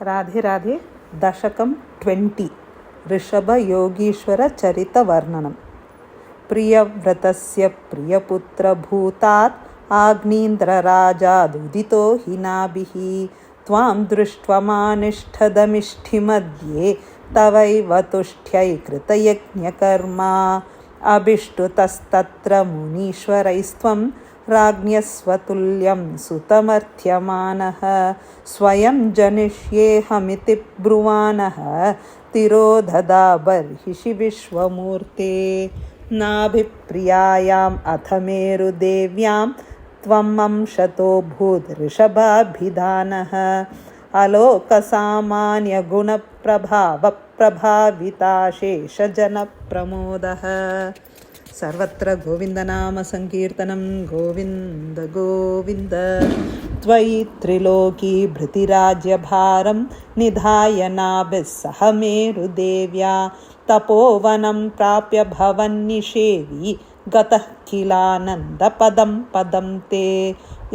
राधे राधे दशकं 20 ऋषभयोगीश्वरचरितवर्णनं प्रियव्रतस्य प्रियपुत्रभूतात् आग्नीन्द्रराजादुदितो हिनाभिः त्वां दृष्ट्वमानिष्ठदमिष्ठिमध्ये तवैव तुष्ट्यै कृतयज्ञकर्मा अभिष्टुतस्तत्र मुनीश्वरैस्त्वं राज्ञस्वतुल्यं सुतमर्थ्यमानः स्वयं जनिष्येऽहमिति ब्रुवानः तिरोधदा बर्हिषि विश्वमूर्ते नाभिप्रियायाम् अथ मेरुदेव्यां त्वम् अंशतो भूदृषभाभिधानः अलोकसामान्यगुणप्रभावप्रभाविताशेषजनप्रमोदः सर्वत्र गोविन्दनामसङ्कीर्तनं गोविन्द गोविन्द त्वयि त्रिलोकी भृतिराज्यभारं निधाय नाभिः सह मेरुदेव्या तपोवनं प्राप्य भवन्निषेवी गतः किलानन्दपदं पदं ते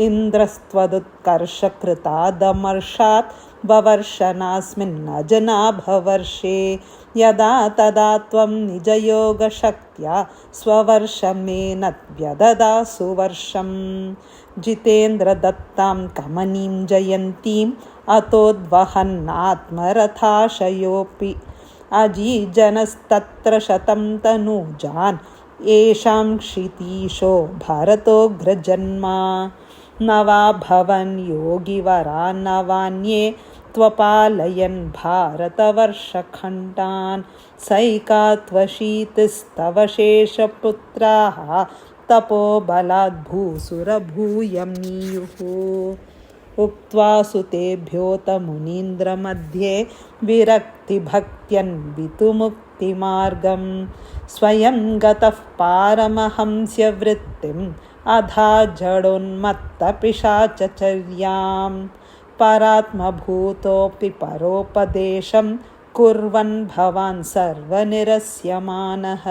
इन्द्रस्त्वदुत्कर्षकृतादमर्षात् ववर्षनास्मिन्नजनाभवर्षे यदा तदा त्वं निजयोगशक्त्या स्ववर्षमेनद्व्यददासु वर्षं जितेन्द्रदत्तां कमनीं जयन्तीम् अतोद्वहन्नात्मरथाशयोऽपि अजीजनस्तत्र शतं तनूजान् येषां क्षितीशो भरतोऽग्रजन्मा नवाभवन् योगिवरा नवान्ये त्वपालयन् भारतवर्षखण्डान् सैकात्वशीतिस्तव शेषपुत्राः तपोबलाद्भूसुरभूयं नीयुः उक्त्वा सुतेभ्योऽत मुनीन्द्रमध्ये विरक्तिभक्त्यन्वितुमुक्तिमार्गं स्वयं गतः पारमहंस्यवृत्तिम् अधा जडोन्मत्तपिशाचचर्यां परात्मभूतोऽपि परोपदेशं कुर्वन् भवान् सर्वनिरस्यमानः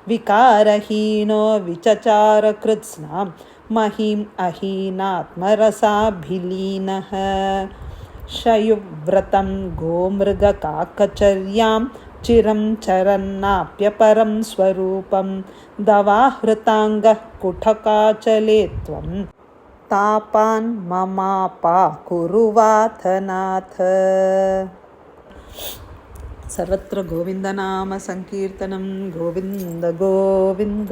विकारहीनो विचचारकृत्स्नां महीम् अहीनात्मरसाभिलीनः शयुव्रतं गोमृगकाकचर्यां चिरं चरन्नाप्यपरं स्वरूपं दवाहृताङ्गः कुठकाचले त्वं तापान् ममापाकुरुवाथनाथ। सर्वत्र गोविन्दनामसङ्कीर्तनं गोविन्द गोविन्द।